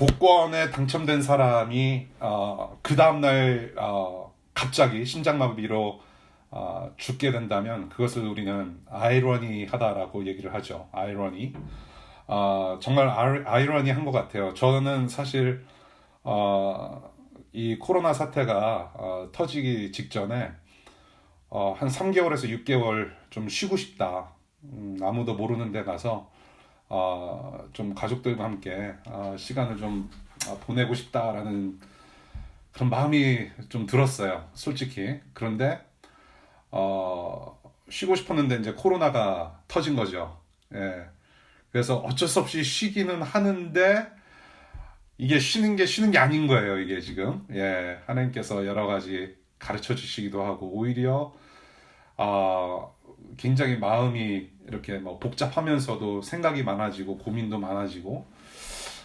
복권에 당첨된 사람이 그 다음날 갑자기 심장마비로 죽게 된다면 그것을 우리는 아이러니하다라고 얘기를 하죠. 아이러니. 정말 아이러니한 것 같아요. 저는 사실 이 코로나 사태가 터지기 직전에 한 3개월에서 6개월 좀 쉬고 싶다. 아무도 모르는 데 가서 좀 가족들과 함께 시간을 좀 보내고 싶다라는 그런 마음이 좀 들었어요. 솔직히. 그런데 쉬고 싶었는데 이제 코로나가 터진 거죠. 예. 그래서 어쩔 수 없이 쉬기는 하는데 이게 쉬는 게 아닌 거예요. 이게 지금. 예. 하나님께서 여러 가지 가르쳐 주시기도 하고 오히려 굉장히 마음이 이렇게 뭐 복잡하면서도 생각이 많아지고 고민도 많아지고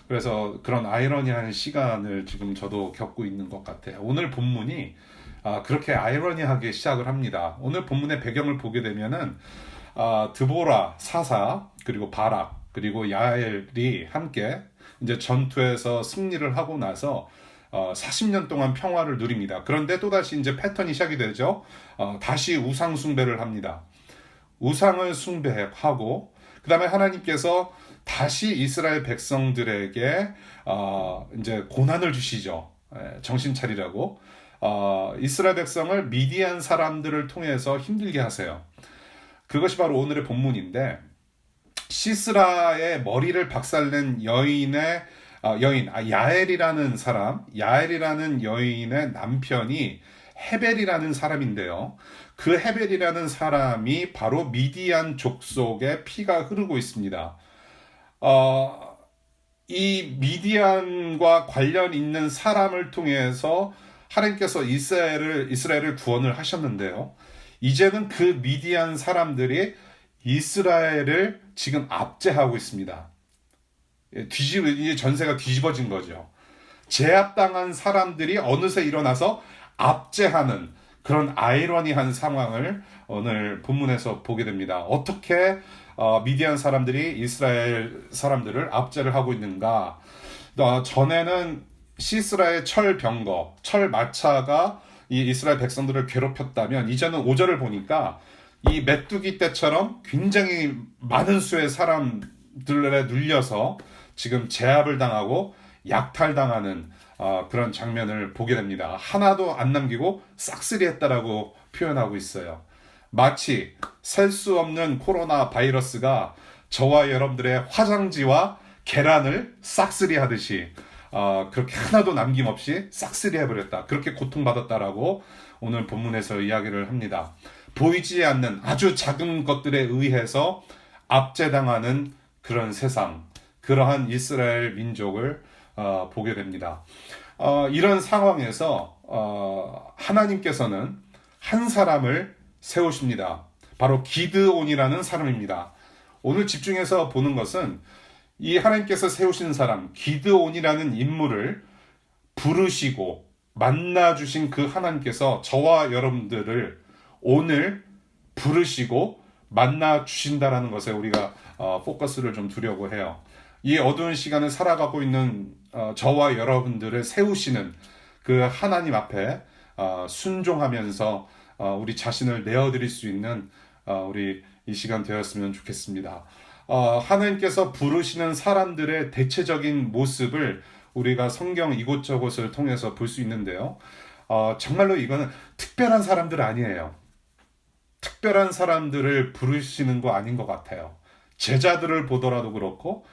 그래서 그런 아이러니한 시간을 지금 저도 겪고 있는 것 같아요. 오늘 본문이 그렇게 아이러니하게 시작을 합니다. 오늘 본문의 배경을 보게 되면은 드보라, 사사, 그리고 바락, 그리고 야엘이 함께 이제 전투에서 승리를 하고 나서 40년 동안 평화를 누립니다. 그런데 또다시 이제 패턴이 시작이 되죠. 다시 우상 숭배를 합니다. 우상을 숭배하고 그 다음에 하나님께서 다시 이스라엘 백성들에게 이제 고난을 주시죠. 정신 차리라고. 이스라엘 백성을 미디안 사람들을 통해서 힘들게 하세요. 그것이 바로 오늘의 본문인데 시스라의 머리를 박살낸 야엘이라는 사람, 야엘이라는 여인의 남편이 헤벨이라는 사람인데요. 그 헤벨이라는 사람이 바로 미디안 족속의 피가 흐르고 있습니다. 이 미디안과 관련 있는 사람을 통해서 하나님께서 이스라엘을 구원을 하셨는데요. 이제는 그 미디안 사람들이 이스라엘을 지금 압제하고 있습니다. 이제 전세가 뒤집어진 거죠. 제압당한 사람들이 어느새 일어나서 압제하는 그런 아이러니한 상황을 오늘 본문에서 보게 됩니다. 어떻게 미디안 사람들이 이스라엘 사람들을 압제를 하고 있는가? 전에는 시스라의 철병거, 철마차가 이 이스라엘 백성들을 괴롭혔다면 이제는 5절을 보니까 이 메뚜기 떼처럼 굉장히 많은 수의 사람들에 눌려서 지금 제압을 당하고 약탈당하는 그런 장면을 보게 됩니다. 하나도 안 남기고 싹쓸이 했다라고 표현하고 있어요. 마치 셀 수 없는 코로나 바이러스가 저와 여러분들의 화장지와 계란을 싹쓸이 하듯이 그렇게 하나도 남김없이 싹쓸이 해버렸다. 그렇게 고통받았다라고 오늘 본문에서 이야기를 합니다. 보이지 않는 아주 작은 것들에 의해서 압제당하는 그런 세상, 그러한 이스라엘 민족을 보게 됩니다. 이런 상황에서 하나님께서는 한 사람을 세우십니다. 바로 기드온이라는 사람입니다. 오늘 집중해서 보는 것은 이 하나님께서 세우신 사람 기드온이라는 인물을 부르시고 만나주신 그 하나님께서 저와 여러분들을 오늘 부르시고 만나주신다라는 것에 우리가 포커스를 좀 두려고 해요. 이 어두운 시간을 살아가고 있는 저와 여러분들을 세우시는 그 하나님 앞에 순종하면서 우리 자신을 내어드릴 수 있는 우리 이 시간 되었으면 좋겠습니다. 하나님께서 부르시는 사람들의 대체적인 모습을 우리가 성경 이곳저곳을 통해서 볼 수 있는데요. 정말로 이거는 특별한 사람들 아니에요. 특별한 사람들을 부르시는 거 아닌 것 같아요. 제자들을 보더라도 그렇고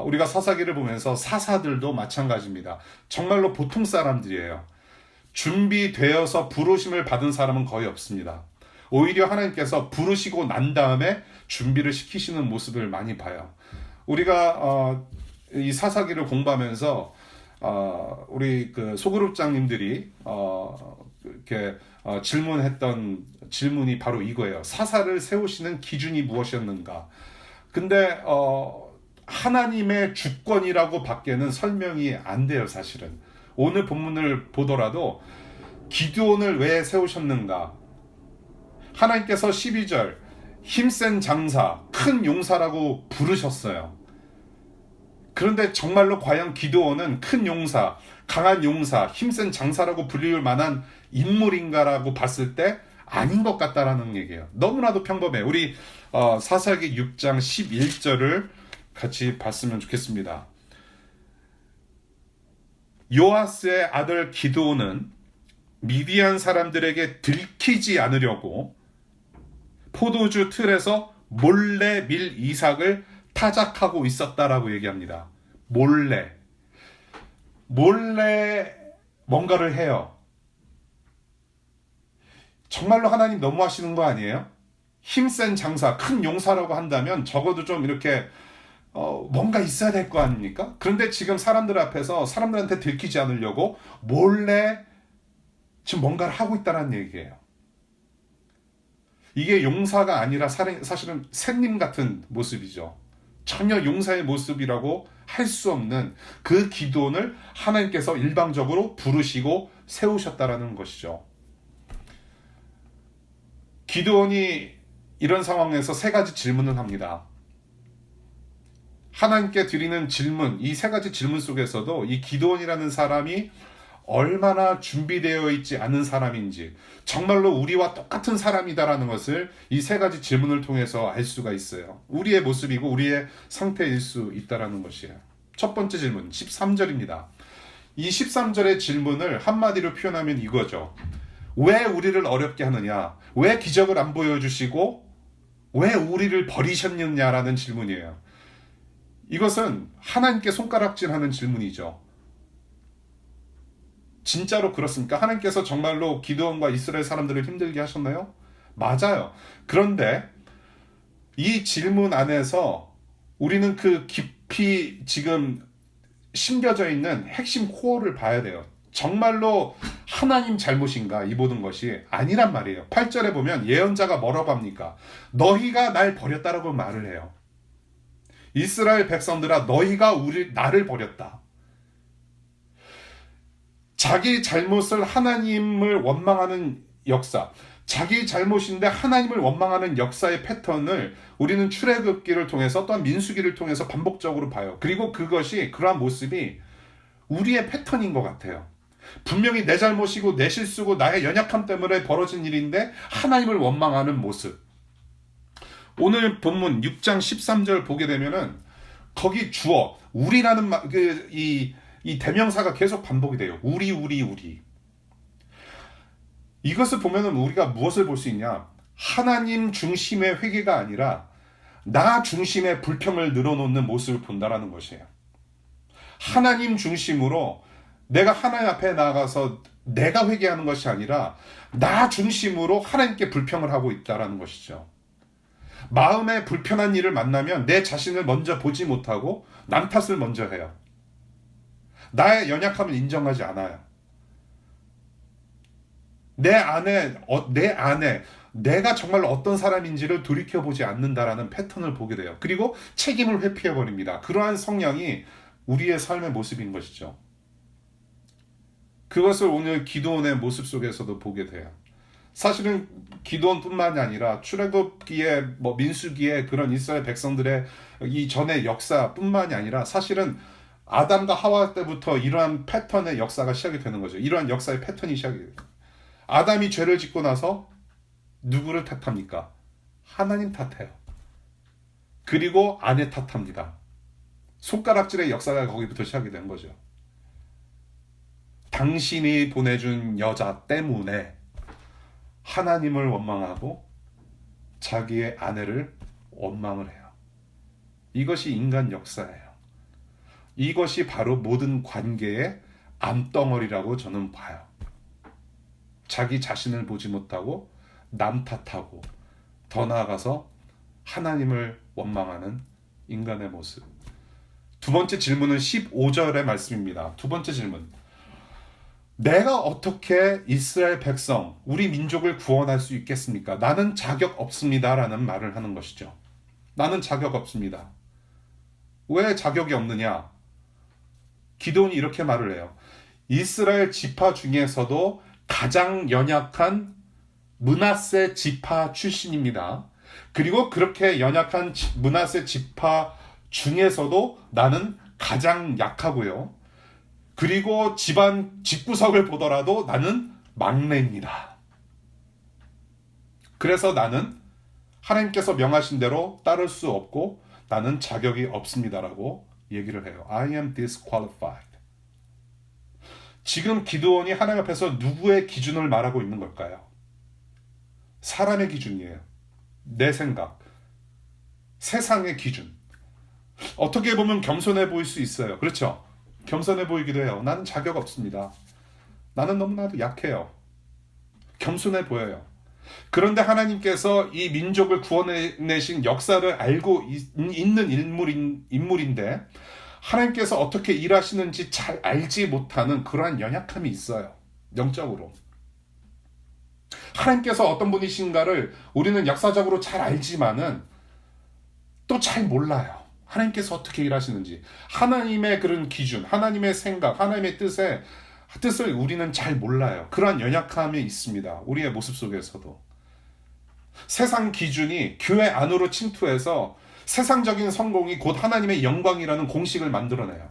우리가 사사기를 보면서 사사들도 마찬가지입니다. 정말로 보통 사람들이에요. 준비되어서 부르심을 받은 사람은 거의 없습니다. 오히려 하나님께서 부르시고 난 다음에 준비를 시키시는 모습을 많이 봐요. 우리가 이 사사기를 공부하면서 우리 그 소그룹장님들이 이렇게 질문했던 질문이 바로 이거예요. 사사를 세우시는 기준이 무엇이었는가? 근데 하나님의 주권이라고 밖에는 설명이 안 돼요, 사실은. 오늘 본문을 보더라도 기드온을 왜 세우셨는가? 하나님께서 12절 힘센 장사, 큰 용사라고 부르셨어요. 그런데 정말로 과연 기드온은 큰 용사, 강한 용사, 힘센 장사라고 불릴 만한 인물인가라고 봤을 때 아닌 것 같다라는 얘기예요. 너무나도 평범해. 우리 사사기 6장 11절을 같이 봤으면 좋겠습니다. 요아스의 아들 기드온은 미디안 사람들에게 들키지 않으려고 포도주 틀에서 몰래 밀 이삭을 타작하고 있었다라고 얘기합니다. 몰래 뭔가를 해요. 정말로 하나님 너무하시는 거 아니에요? 힘센 장사, 큰 용사라고 한다면 적어도 좀 이렇게 뭔가 있어야 될 거 아닙니까? 그런데 지금 사람들 앞에서 사람들한테 들키지 않으려고 몰래 지금 뭔가를 하고 있다는 얘기예요. 이게 용사가 아니라 사실은 샌님 같은 모습이죠. 전혀 용사의 모습이라고 할 수 없는 그 기드온을 하나님께서 일방적으로 부르시고 세우셨다라는 것이죠. 기드온이 이런 상황에서 세 가지 질문을 합니다. 하나님께 드리는 질문, 이 세 가지 질문 속에서도 이 기드온이라는 사람이 얼마나 준비되어 있지 않은 사람인지, 정말로 우리와 똑같은 사람이다라는 것을 이 세 가지 질문을 통해서 알 수가 있어요. 우리의 모습이고 우리의 상태일 수 있다라는 것이에요. 첫 번째 질문, 13절입니다. 이 13절의 질문을 한마디로 표현하면 이거죠. 왜 우리를 어렵게 하느냐? 왜 기적을 안 보여주시고 왜 우리를 버리셨느냐라는 질문이에요. 이것은 하나님께 손가락질하는 질문이죠. 진짜로 그렇습니까? 하나님께서 정말로 기드온과 이스라엘 사람들을 힘들게 하셨나요? 맞아요. 그런데 이 질문 안에서 우리는 그 깊이 지금 심겨져 있는 핵심 코어를 봐야 돼요. 정말로 하나님 잘못인가 이 모든 것이 아니란 말이에요. 8절에 보면 예언자가 뭐라고 합니까? 너희가 날 버렸다라고 말을 해요. 이스라엘 백성들아, 너희가 나를 버렸다. 자기 잘못을 하나님을 원망하는 역사, 자기 잘못인데 하나님을 원망하는 역사의 패턴을 우리는 출애굽기를 통해서 또한 민수기를 통해서 반복적으로 봐요. 그리고 그러한 모습이 우리의 패턴인 것 같아요. 분명히 내 잘못이고 내 실수고 나의 연약함 때문에 벌어진 일인데 하나님을 원망하는 모습. 오늘 본문 6장 13절 보게 되면은 거기 주어 우리라는 이 대명사가 계속 반복이 돼요. 우리. 이것을 보면은 우리가 무엇을 볼 수 있냐? 하나님 중심의 회개가 아니라 나 중심의 불평을 늘어놓는 모습을 본다라는 것이에요. 하나님 중심으로 내가 하나님 앞에 나가서 내가 회개하는 것이 아니라 나 중심으로 하나님께 불평을 하고 있다라는 것이죠. 마음에 불편한 일을 만나면 내 자신을 먼저 보지 못하고 남 탓을 먼저 해요. 나의 연약함을 인정하지 않아요. 내 안에 내가 정말 어떤 사람인지를 돌이켜보지 않는다라는 패턴을 보게 돼요. 그리고 책임을 회피해버립니다. 그러한 성향이 우리의 삶의 모습인 것이죠. 그것을 오늘 기드온의 모습 속에서도 보게 돼요. 사실은 기드온뿐만이 아니라 출애굽기에 민수기에 그런 이스라엘 백성들의 이전의 역사뿐만이 아니라 사실은 아담과 하와 때부터 이러한 패턴의 역사가 시작이 되는 거죠. 이러한 역사의 패턴이 시작이 돼요. 아담이 죄를 짓고 나서 누구를 탓합니까? 하나님 탓해요. 그리고 아내 탓합니다. 손가락질의 역사가 거기부터 시작이 된 거죠. 당신이 보내준 여자 때문에 하나님을 원망하고 자기의 아내를 원망을 해요. 이것이 인간 역사예요. 이것이 바로 모든 관계의 암덩어리라고 저는 봐요. 자기 자신을 보지 못하고 남 탓하고 더 나아가서 하나님을 원망하는 인간의 모습. 두 번째 질문은 15절의 말씀입니다. 두 번째 질문. 내가 어떻게 이스라엘 백성, 우리 민족을 구원할 수 있겠습니까? 나는 자격 없습니다라는 말을 하는 것이죠. 나는 자격 없습니다. 왜 자격이 없느냐? 기드온이 이렇게 말을 해요. 이스라엘 지파 중에서도 가장 연약한 므낫세 지파 출신입니다. 그리고 그렇게 연약한 므낫세 지파 중에서도 나는 가장 약하고요. 그리고 집안 집구석을 보더라도 나는 막내입니다. 그래서 나는 하나님께서 명하신 대로 따를 수 없고 나는 자격이 없습니다라고 얘기를 해요. I am disqualified. 지금 기드온이 하나님 앞에서 누구의 기준을 말하고 있는 걸까요? 사람의 기준이에요. 내 생각, 세상의 기준. 어떻게 보면 겸손해 보일 수 있어요. 그렇죠? 겸손해 보이기도 해요. 나는 자격 없습니다. 나는 너무나도 약해요. 겸손해 보여요. 그런데 하나님께서 이 민족을 구원해내신 역사를 알고 있는 인물인데 하나님께서 어떻게 일하시는지 잘 알지 못하는 그러한 연약함이 있어요. 영적으로. 하나님께서 어떤 분이신가를 우리는 역사적으로 잘 알지만은 또 잘 몰라요. 하나님께서 어떻게 일하시는지. 하나님의 그런 기준, 하나님의 생각, 하나님의 뜻을 우리는 잘 몰라요. 그러한 연약함이 있습니다. 우리의 모습 속에서도. 세상 기준이 교회 안으로 침투해서 세상적인 성공이 곧 하나님의 영광이라는 공식을 만들어내요.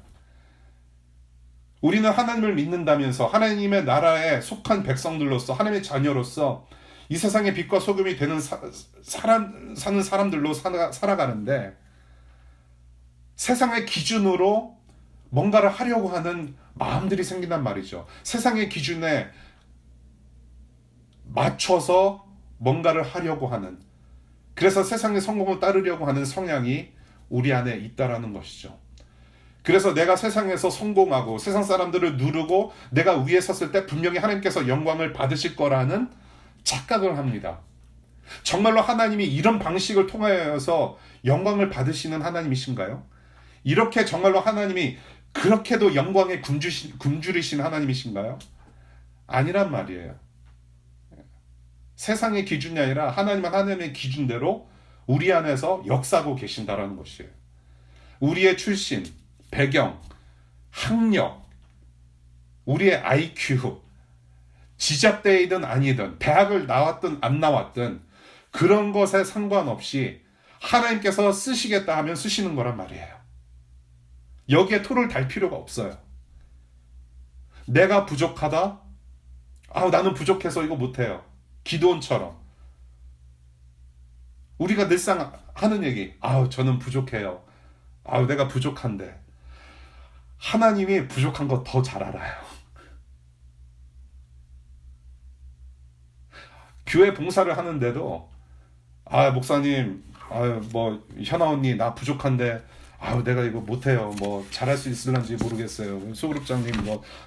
우리는 하나님을 믿는다면서 하나님의 나라에 속한 백성들로서 하나님의 자녀로서 이 세상의 빛과 소금이 되는 사는 사람들로 살아가는데 세상의 기준으로 뭔가를 하려고 하는 마음들이 생긴단 말이죠. 세상의 기준에 맞춰서 뭔가를 하려고 하는, 그래서 세상의 성공을 따르려고 하는 성향이 우리 안에 있다라는 것이죠. 그래서 내가 세상에서 성공하고 세상 사람들을 누르고 내가 위에 섰을 때 분명히 하나님께서 영광을 받으실 거라는 착각을 합니다. 정말로 하나님이 이런 방식을 통하여서 영광을 받으시는 하나님이신가요? 이렇게 정말로 하나님이 그렇게도 영광에 굶주리신 하나님이신가요? 아니란 말이에요. 세상의 기준이 아니라 하나님의 기준대로 우리 안에서 역사하고 계신다라는 것이에요. 우리의 출신, 배경, 학력, 우리의 IQ, 지잡대이든 아니든 대학을 나왔든 안 나왔든 그런 것에 상관없이 하나님께서 쓰시겠다 하면 쓰시는 거란 말이에요. 여기에 토를 달 필요가 없어요. 내가 부족하다? 나는 부족해서 이거 못해요. 기드온처럼. 우리가 늘상 하는 얘기, 저는 부족해요. 내가 부족한데. 하나님이 부족한 거 더 잘 알아요. 교회 봉사를 하는데도, 목사님, 현아 언니, 나 부족한데, 내가 이거 못해요. 잘할 수 있을런지 모르겠어요. 소그룹장님,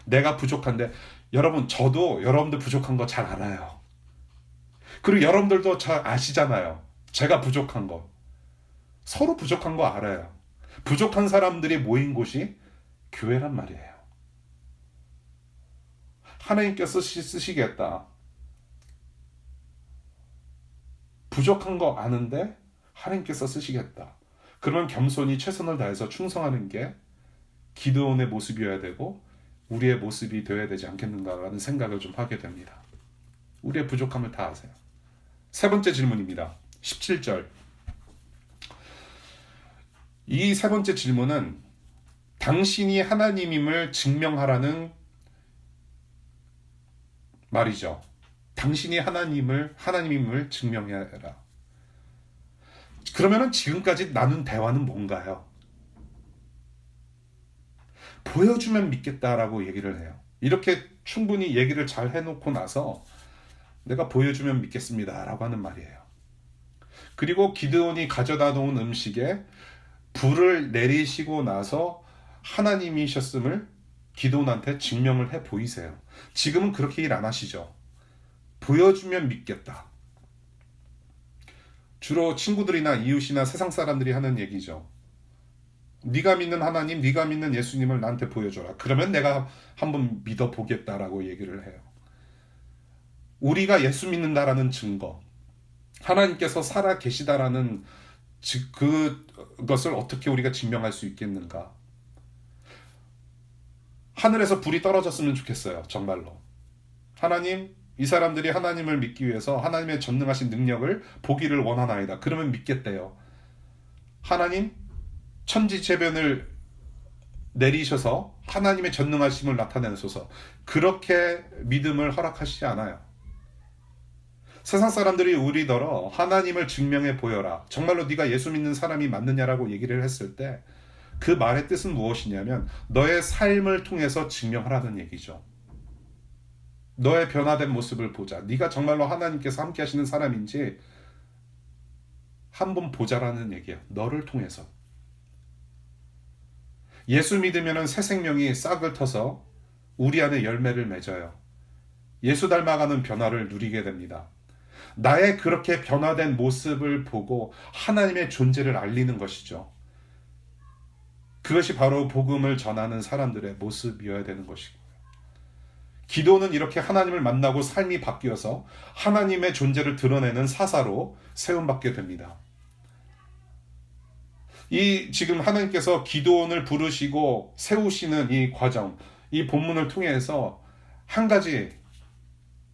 내가 부족한데, 여러분, 저도 여러분들 부족한 거 잘 알아요. 그리고 여러분들도 잘 아시잖아요. 제가 부족한 거. 서로 부족한 거 알아요. 부족한 사람들이 모인 곳이 교회란 말이에요. 하나님께서 쓰시겠다. 부족한 거 아는데 하나님께서 쓰시겠다. 그러면 겸손히 최선을 다해서 충성하는 게 기드온의 모습이어야 되고 우리의 모습이 되어야 되지 않겠는가라는 생각을 좀 하게 됩니다. 우리의 부족함을 다 아세요. 세 번째 질문입니다. 17절. 이 세 번째 질문은 당신이 하나님임을 증명하라는 말이죠. 당신이 하나님임을 증명해라. 그러면은 지금까지 나눈 대화는 뭔가요? 보여주면 믿겠다라고 얘기를 해요. 이렇게 충분히 얘기를 잘 해놓고 나서 내가 보여주면 믿겠습니다라고 하는 말이에요. 그리고 기드온이 가져다 놓은 음식에 불을 내리시고 나서 하나님이셨음을 기드온한테 증명을 해 보이세요. 지금은 그렇게 일 안 하시죠. 보여주면 믿겠다. 주로 친구들이나 이웃이나 세상 사람들이 하는 얘기죠. 네가 믿는 하나님, 네가 믿는 예수님을 나한테 보여줘라. 그러면 내가 한번 믿어보겠다라고 얘기를 해요. 우리가 예수 믿는다라는 증거, 하나님께서 살아 계시다라는 그것을 어떻게 우리가 증명할 수 있겠는가? 하늘에서 불이 떨어졌으면 좋겠어요. 정말로. 하나님, 이 사람들이 하나님을 믿기 위해서 하나님의 전능하신 능력을 보기를 원하나이다. 그러면 믿겠대요. 하나님, 천지재변을 내리셔서 하나님의 전능하심을 나타내소서. 그렇게 믿음을 허락하시지 않아요. 세상 사람들이 우리더러 하나님을 증명해 보여라. 정말로 네가 예수 믿는 사람이 맞느냐라고 얘기를 했을 때 그 말의 뜻은 무엇이냐면 너의 삶을 통해서 증명하라는 얘기죠. 너의 변화된 모습을 보자. 네가 정말로 하나님께서 함께 하시는 사람인지 한번 보자라는 얘기예요. 너를 통해서. 예수 믿으면 새 생명이 싹을 터서 우리 안에 열매를 맺어요. 예수 닮아가는 변화를 누리게 됩니다. 나의 그렇게 변화된 모습을 보고 하나님의 존재를 알리는 것이죠. 그것이 바로 복음을 전하는 사람들의 모습이어야 되는 것이고요. 기도는 이렇게 하나님을 만나고 삶이 바뀌어서 하나님의 존재를 드러내는 사사로 세움받게 됩니다. 이 지금 하나님께서 기도원을 부르시고 세우시는 이 과정, 이 본문을 통해서 한 가지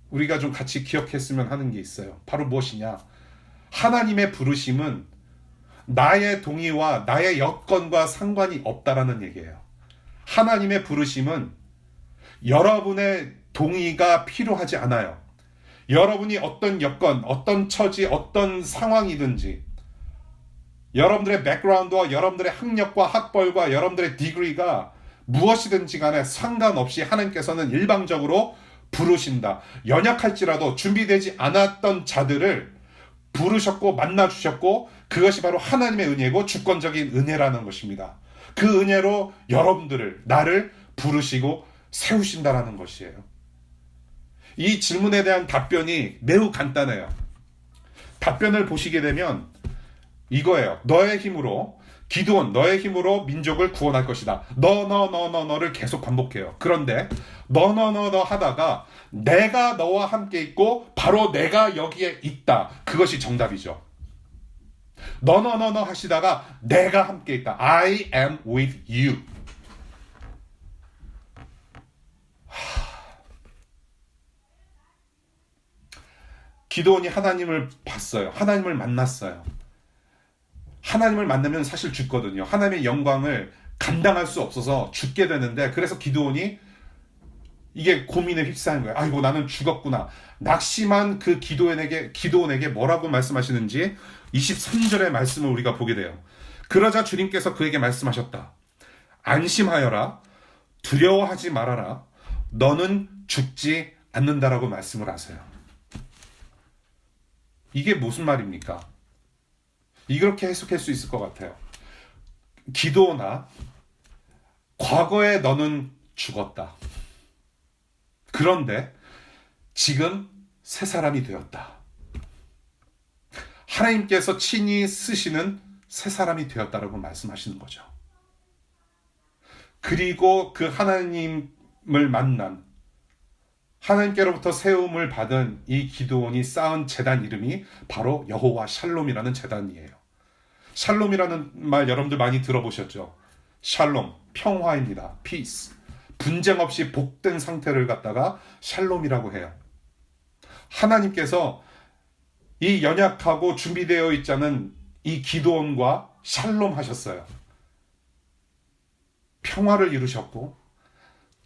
우리가 좀 같이 기억했으면 하는 게 있어요. 바로 무엇이냐? 하나님의 부르심은 나의 동의와 나의 여건과 상관이 없다라는 얘기예요. 하나님의 부르심은 여러분의 동의가 필요하지 않아요. 여러분이 어떤 여건, 어떤 처지, 어떤 상황이든지 여러분들의 백그라운드와 여러분들의 학력과 학벌과 여러분들의 디그리가 무엇이든지 간에 상관없이 하나님께서는 일방적으로 부르신다. 연약할지라도 준비되지 않았던 자들을 부르셨고 만나주셨고 그것이 바로 하나님의 은혜고 주권적인 은혜라는 것입니다. 그 은혜로 여러분들을, 나를 부르시고 세우신다라는 것이에요. 이 질문에 대한 답변이 매우 간단해요. 답변을 보시게 되면 이거예요. 너의 힘으로, 기드온 너의 힘으로 민족을 구원할 것이다. 너를 계속 반복해요. 그런데 너 하다가 내가 너와 함께 있고 바로 내가 여기에 있다. 그것이 정답이죠. 너 하시다가 내가 함께 있다. I am with you. 기드온이 하나님을 봤어요. 하나님을 만났어요. 하나님을 만나면 사실 죽거든요. 하나님의 영광을 감당할 수 없어서 죽게 되는데 그래서 기드온이 이게 고민에 휩싸인 거예요. 아이고 나는 죽었구나. 낙심한 그 기드온에게 뭐라고 말씀하시는지 23절의 말씀을 우리가 보게 돼요. 그러자 주님께서 그에게 말씀하셨다. 안심하여라. 두려워하지 말아라. 너는 죽지 않는다라고 말씀을 하세요. 이게 무슨 말입니까? 이렇게 해석할 수 있을 것 같아요. 기도나 과거에 너는 죽었다. 그런데 지금 새 사람이 되었다. 하나님께서 친히 쓰시는 새 사람이 되었다라고 말씀하시는 거죠. 그리고 그 하나님을 만난 하나님께로부터 세움을 받은 이 기드온이 쌓은 제단 이름이 바로 여호와 샬롬이라는 제단이에요. 샬롬이라는 말 여러분들 많이 들어보셨죠? 샬롬, 평화입니다. peace. 분쟁 없이 복된 상태를 갖다가 샬롬이라고 해요. 하나님께서 이 연약하고 준비되어 있지 않은 이 기드온과 샬롬 하셨어요. 평화를 이루셨고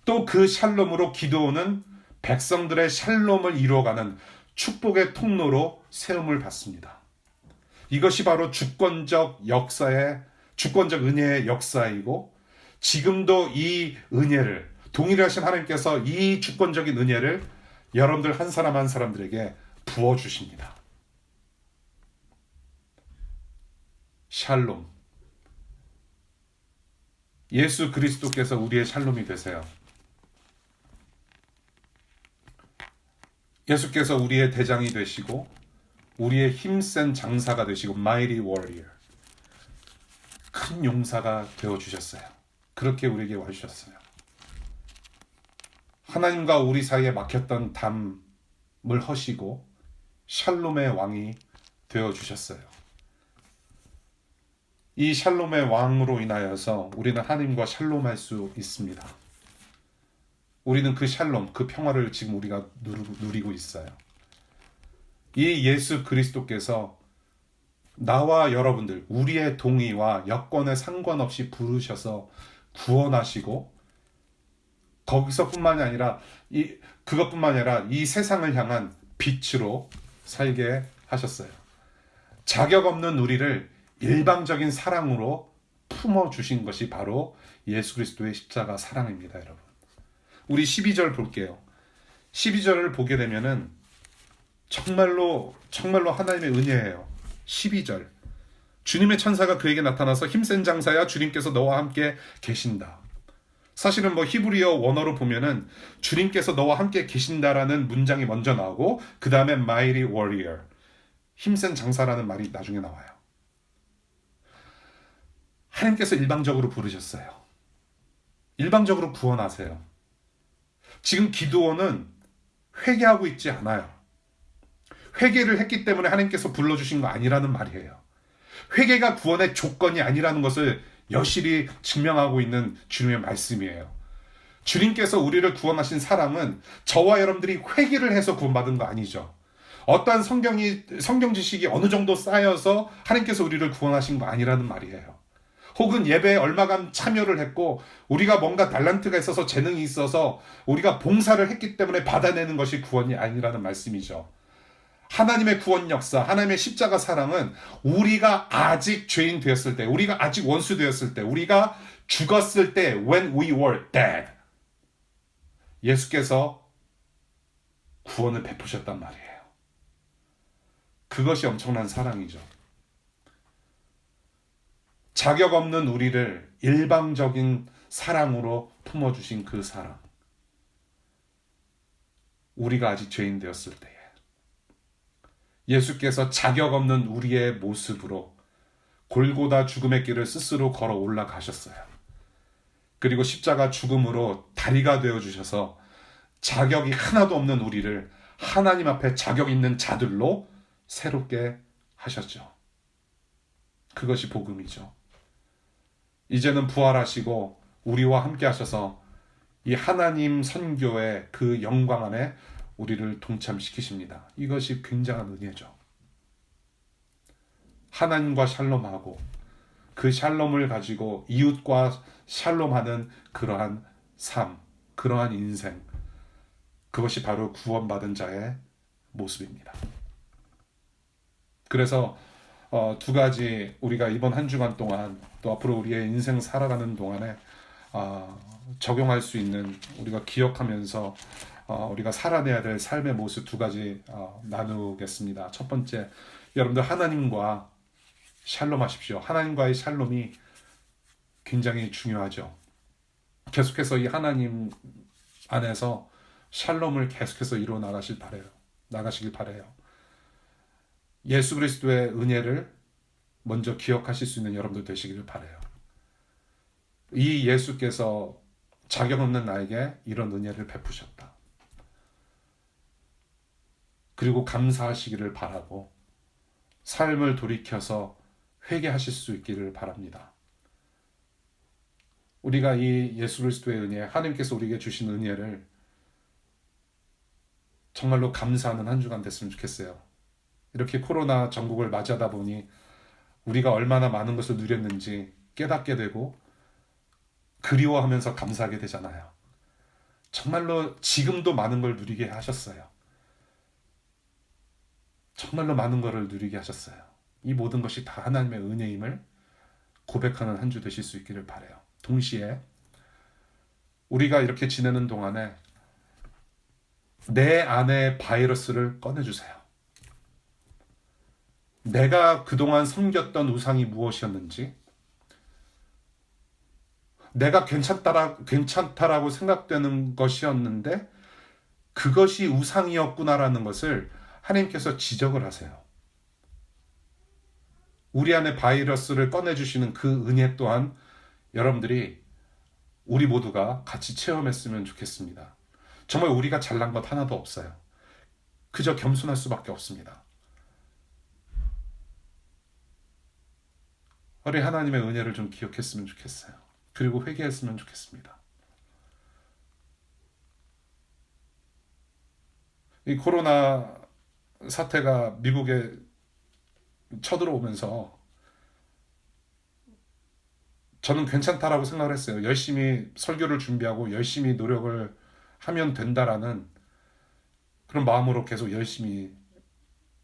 또 그 샬롬으로 기드온은 백성들의 샬롬을 이루어가는 축복의 통로로 세움을 받습니다. 이것이 바로 주권적 은혜의 역사이고 지금도 이 은혜를 동일하신 하나님께서 이 주권적인 은혜를 여러분들 한 사람 한 사람들에게 부어주십니다. 샬롬. 예수 그리스도께서 우리의 샬롬이 되세요. 예수께서 우리의 대장이 되시고 우리의 힘센 장사가 되시고 mighty warrior. 큰 용사가 되어주셨어요. 그렇게 우리에게 와주셨어요. 하나님과 우리 사이에 막혔던 담을 허시고 샬롬의 왕이 되어주셨어요. 이 샬롬의 왕으로 인하여서 우리는 하나님과 샬롬할 수 있습니다. 우리는 그 샬롬, 그 평화를 지금 우리가 누리고 있어요. 이 예수 그리스도께서 나와 여러분들, 우리의 동의와 여건에 상관없이 부르셔서 구원하시고 거기서뿐만이 아니라 그것뿐만이 아니라 이 세상을 향한 빛으로 살게 하셨어요. 자격 없는 우리를 일방적인 사랑으로 품어주신 것이 바로 예수 그리스도의 십자가 사랑입니다, 여러분. 우리 12절 볼게요. 12절을 보게 되면은 정말로 하나님의 은혜예요. 12절. 주님의 천사가 그에게 나타나서 힘센 장사야 주님께서 너와 함께 계신다. 사실은 히브리어 원어로 보면은 주님께서 너와 함께 계신다라는 문장이 먼저 나오고 그 다음에 mighty warrior, 힘센 장사라는 말이 나중에 나와요. 하나님께서 일방적으로 부르셨어요. 일방적으로 구원하세요. 지금 기드온은 회개하고 있지 않아요. 회개를 했기 때문에 하나님께서 불러주신 거 아니라는 말이에요. 회개가 구원의 조건이 아니라는 것을 여실히 증명하고 있는 주님의 말씀이에요. 주님께서 우리를 구원하신 사랑은 저와 여러분들이 회개를 해서 구원받은 거 아니죠. 어떠한 성경 지식이 어느 정도 쌓여서 하나님께서 우리를 구원하신 거 아니라는 말이에요. 혹은 예배에 얼마간 참여를 했고 우리가 뭔가 달란트가 있어서 재능이 있어서 우리가 봉사를 했기 때문에 받아내는 것이 구원이 아니라는 말씀이죠. 하나님의 구원 역사, 하나님의 십자가 사랑은 우리가 아직 죄인 되었을 때, 우리가 아직 원수 되었을 때, 우리가 죽었을 때, when we were dead, 예수께서 구원을 베푸셨단 말이에요. 그것이 엄청난 사랑이죠. 자격 없는 우리를 일방적인 사랑으로 품어주신 그 사랑. 우리가 아직 죄인 되었을 때에 예수께서 자격 없는 우리의 모습으로 골고다 죽음의 길을 스스로 걸어 올라가셨어요. 그리고 십자가 죽음으로 다리가 되어주셔서 자격이 하나도 없는 우리를 하나님 앞에 자격 있는 자들로 새롭게 하셨죠. 그것이 복음이죠. 이제는 부활하시고 우리와 함께 하셔서 이 하나님 선교의 그 영광 안에 우리를 동참시키십니다. 이것이 굉장한 은혜죠. 하나님과 샬롬하고 그 샬롬을 가지고 이웃과 샬롬하는 그러한 삶, 그러한 인생, 그것이 바로 구원받은 자의 모습입니다. 그래서 두 가지 우리가 이번 한 주간 동안 또 앞으로 우리의 인생 살아가는 동안에 적용할 수 있는, 우리가 기억하면서 우리가 살아내야 될 삶의 모습 두 가지 나누겠습니다. 첫 번째, 여러분들 하나님과 샬롬하십시오. 하나님과의 샬롬이 굉장히 중요하죠. 계속해서 이 하나님 안에서 샬롬을 계속해서 이루어 나가시길 바라요. 예수 그리스도의 은혜를 먼저 기억하실 수 있는 여러분들 되시기를 바라요. 이 예수께서 자격 없는 나에게 이런 은혜를 베푸셨다. 그리고 감사하시기를 바라고 삶을 돌이켜서 회개하실 수 있기를 바랍니다. 우리가 이 예수 그리스도의 은혜, 하나님께서 우리에게 주신 은혜를 정말로 감사하는 한 주간 됐으면 좋겠어요. 이렇게 코로나 전국을 맞이하다 보니 우리가 얼마나 많은 것을 누렸는지 깨닫게 되고 그리워하면서 감사하게 되잖아요. 정말로 지금도 많은 걸 누리게 하셨어요. 정말로 많은 것을 누리게 하셨어요. 이 모든 것이 다 하나님의 은혜임을 고백하는 한 주 되실 수 있기를 바라요. 동시에 우리가 이렇게 지내는 동안에 내 안의 바이러스를 꺼내주세요. 내가 그동안 섬겼던 우상이 무엇이었는지, 내가 괜찮다라고 생각되는 것이었는데 그것이 우상이었구나라는 것을 하나님께서 지적을 하세요. 우리 안에 바이러스를 꺼내주시는 그 은혜 또한 여러분들이, 우리 모두가 같이 체험했으면 좋겠습니다. 정말 우리가 잘난 것 하나도 없어요. 그저 겸손할 수밖에 없습니다. 우리 하나님의 은혜를 좀 기억했으면 좋겠어요. 그리고 회개했으면 좋겠습니다. 이 코로나 사태가 미국에 쳐들어오면서 저는 괜찮다라고 생각을 했어요. 열심히 설교를 준비하고 열심히 노력을 하면 된다라는 그런 마음으로 계속 열심히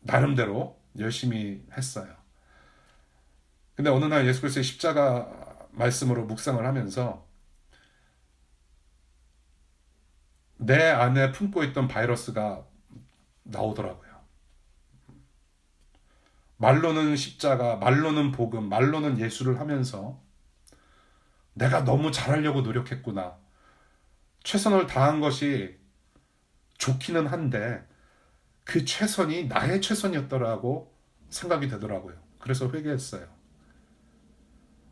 나름대로 열심히 했어요. 근데 어느 날 예수 그리스도의 십자가 말씀으로 묵상을 하면서 내 안에 품고 있던 바이러스가 나오더라고요. 말로는 십자가, 말로는 복음, 말로는 예수를 하면서 내가 너무 잘하려고 노력했구나. 최선을 다한 것이 좋기는 한데 그 최선이 나의 최선이었더라고 생각이 되더라고요. 그래서 회개했어요.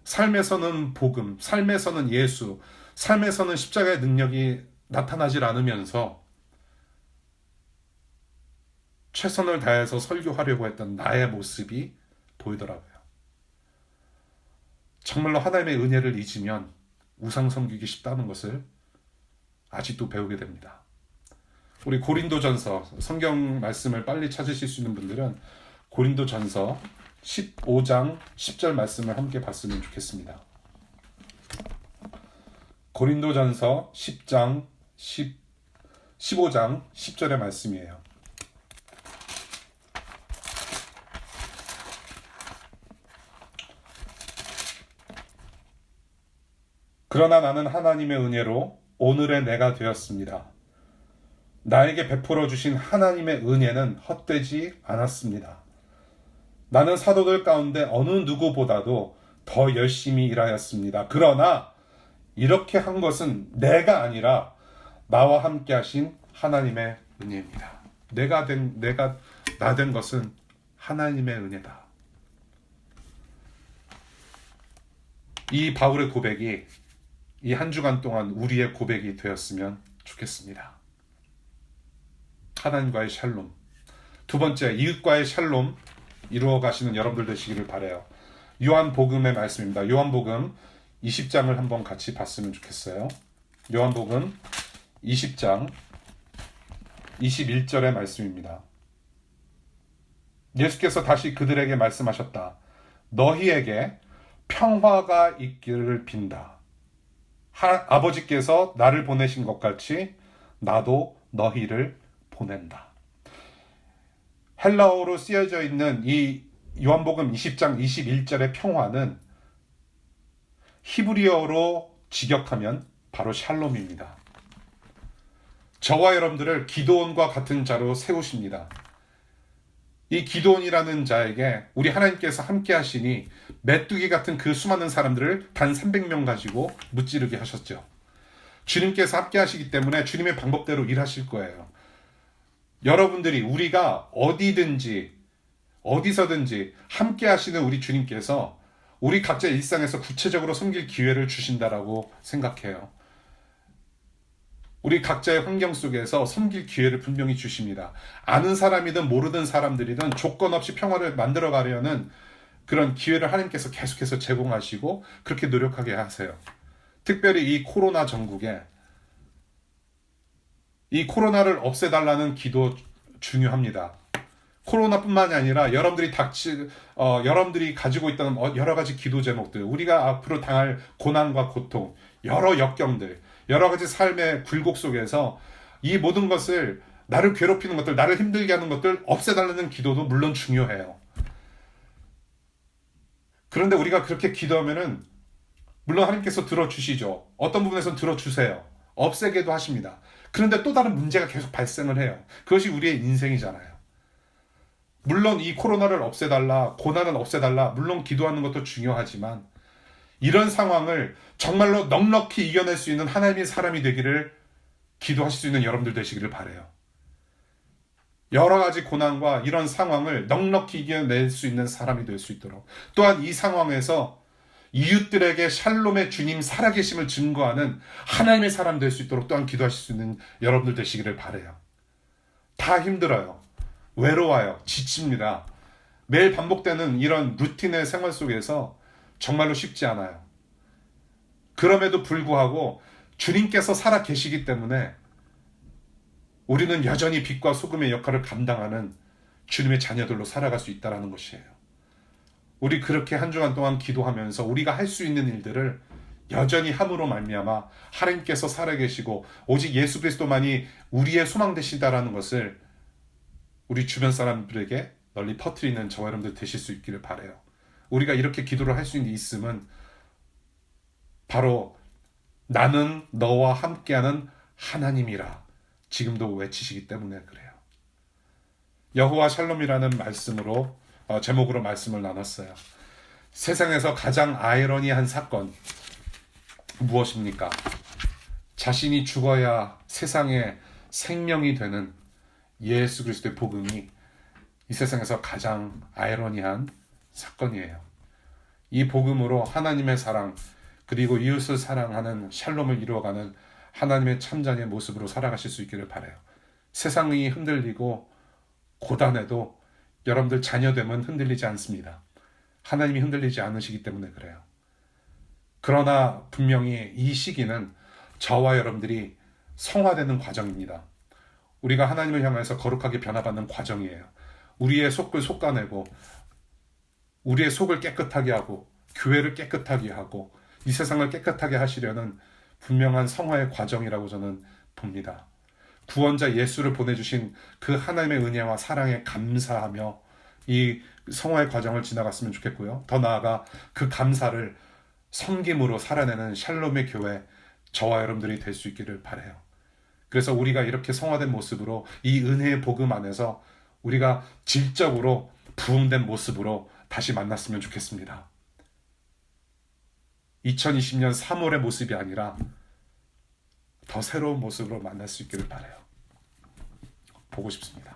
삶에서는 복음, 삶에서는 예수, 삶에서는 십자가의 능력이 나타나질 않으면서 최선을 다해서 설교하려고 했던 나의 모습이 보이더라고요. 정말로 하나님의 은혜를 잊으면 우상 섬기기 쉽다는 것을 아직도 배우게 됩니다. 우리 고린도전서 성경 말씀을 빨리 찾으실 수 있는 분들은 고린도전서 15장 10절 말씀을 함께 봤으면 좋겠습니다. 고린도전서 15장 10절의 말씀이에요. 그러나 나는 하나님의 은혜로 오늘의 내가 되었습니다. 나에게 베풀어 주신 하나님의 은혜는 헛되지 않았습니다. 나는 사도들 가운데 어느 누구보다도 더 열심히 일하였습니다. 그러나 이렇게 한 것은 내가 아니라 나와 함께 하신 하나님의 은혜입니다. 나 된 것은 하나님의 은혜다. 이 바울의 고백이 이 한 주간 동안 우리의 고백이 되었으면 좋겠습니다. 하나님과의 샬롬. 두 번째, 이웃과의 샬롬 이루어 가시는 여러분들 되시기를 바라요. 요한복음의 말씀입니다. 요한복음 20장을 한번 같이 봤으면 좋겠어요. 요한복음 20장 21절의 말씀입니다. 예수께서 다시 그들에게 말씀하셨다. 너희에게 평화가 있기를 빈다. 아버지께서 나를 보내신 것 같이 나도 너희를 보낸다. 헬라어로 쓰여져 있는 이 요한복음 20장 21절의 평화는 히브리어로 직역하면 바로 샬롬입니다. 저와 여러분들을 기도원과 같은 자로 세우십니다. 이 기도원이라는 자에게 우리 하나님께서 함께 하시니 메뚜기 같은 그 수많은 사람들을 단 300명 가지고 무찌르게 하셨죠. 주님께서 함께 하시기 때문에 주님의 방법대로 일하실 거예요. 여러분들이 우리가 어디든지 어디서든지 함께 하시는 우리 주님께서 우리 각자의 일상에서 구체적으로 섬길 기회를 주신다라고 생각해요. 우리 각자의 환경 속에서 섬길 기회를 분명히 주십니다. 아는 사람이든 모르는 사람들이든 조건 없이 평화를 만들어 가려는 그런 기회를 하나님께서 계속해서 제공하시고 그렇게 노력하게 하세요. 특별히 이 코로나 전국에 이 코로나를 없애달라는 기도 중요합니다. 코로나뿐만이 아니라 여러분들이 가지고 있던 여러 가지 기도 제목들, 우리가 앞으로 당할 고난과 고통, 여러 역경들, 여러 가지 삶의 굴곡 속에서 이 모든 것을 나를 괴롭히는 것들, 나를 힘들게 하는 것들 없애달라는 기도도 물론 중요해요. 그런데 우리가 그렇게 기도하면은 물론 하나님께서 들어주시죠. 어떤 부분에서는 들어주세요. 없애게도 하십니다. 그런데 또 다른 문제가 계속 발생을 해요. 그것이 우리의 인생이잖아요. 물론 이 코로나를 없애달라, 고난을 없애달라, 물론 기도하는 것도 중요하지만 이런 상황을 정말로 넉넉히 이겨낼 수 있는 하나님의 사람이 되기를 기도하실 수 있는 여러분들 되시기를 바라요. 여러 가지 고난과 이런 상황을 넉넉히 이겨낼 수 있는 사람이 될 수 있도록, 또한 이 상황에서 이웃들에게 샬롬의 주님 살아계심을 증거하는 하나님의 사람 될 수 있도록 또한 기도하실 수 있는 여러분들 되시기를 바라요. 다 힘들어요. 외로워요. 지칩니다. 매일 반복되는 이런 루틴의 생활 속에서 정말로 쉽지 않아요. 그럼에도 불구하고 주님께서 살아 계시기 때문에 우리는 여전히 빛과 소금의 역할을 감당하는 주님의 자녀들로 살아갈 수 있다는 것이에요. 우리 그렇게 한 주간 동안 기도하면서 우리가 할 수 있는 일들을 여전히 함으로 말미암아 하나님께서 살아계시고 오직 예수 그리스도만이 우리의 소망 되시다라는 것을 우리 주변 사람들에게 널리 퍼뜨리는 저와 여러분들 되실 수 있기를 바라요. 우리가 이렇게 기도를 할 수 있음은 바로 나는 너와 함께하는 하나님이라 지금도 외치시기 때문에 그래요. 여호와 샬롬이라는 말씀으로 제목으로 말씀을 나눴어요. 세상에서 가장 아이러니한 사건 무엇입니까? 자신이 죽어야 세상에 생명이 되는 예수 그리스도의 복음이 이 세상에서 가장 아이러니한 사건이에요. 이 복음으로 하나님의 사랑 그리고 이웃을 사랑하는 샬롬을 이루어가는 하나님의 참자의 모습으로 살아가실 수 있기를 바라요. 세상이 흔들리고 고단해도 여러분들 자녀됨은 흔들리지 않습니다. 하나님이 흔들리지 않으시기 때문에 그래요. 그러나 분명히 이 시기는 저와 여러분들이 성화되는 과정입니다. 우리가 하나님을 향해서 거룩하게 변화받는 과정이에요. 우리의 속을 솎아내고 우리의 속을 깨끗하게 하고 교회를 깨끗하게 하고 이 세상을 깨끗하게 하시려는 분명한 성화의 과정이라고 저는 봅니다. 구원자 예수를 보내주신 그 하나님의 은혜와 사랑에 감사하며 이 성화의 과정을 지나갔으면 좋겠고요. 더 나아가 그 감사를 섬김으로 살아내는 샬롬의 교회 저와 여러분들이 될 수 있기를 바라요. 그래서 우리가 이렇게 성화된 모습으로 이 은혜의 복음 안에서 우리가 질적으로 부흥된 모습으로 다시 만났으면 좋겠습니다. 2020년 3월의 모습이 아니라 더 새로운 모습으로 만날 수 있기를 바라요. 보고 싶습니다.